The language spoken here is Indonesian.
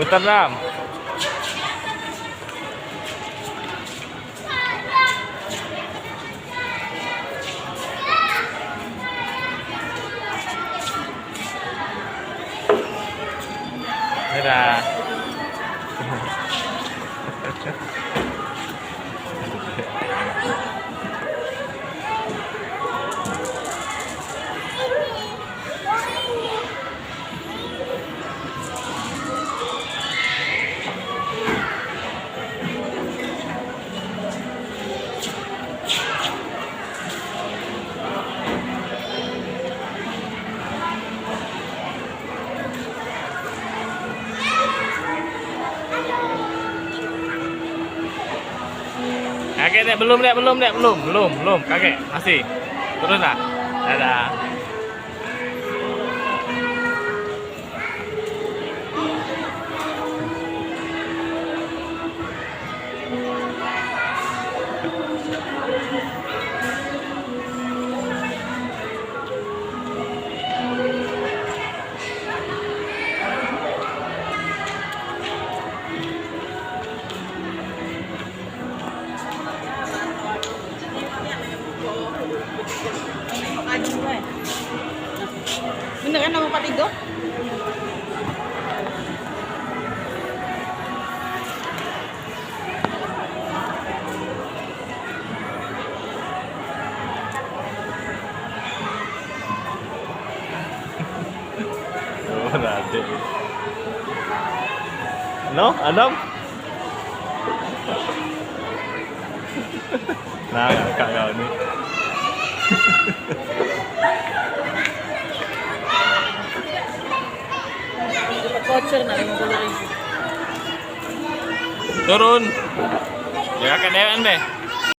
Putar Dam. Dadah. Kakek dek, belum kakek masih terus lah. Dadah. Bener kan nama Pak Tigo? Oh, nanti. No, Adam. Nah, kakak kau ni. Voucher na 50.000. Turun. Ya kakek dewan deh.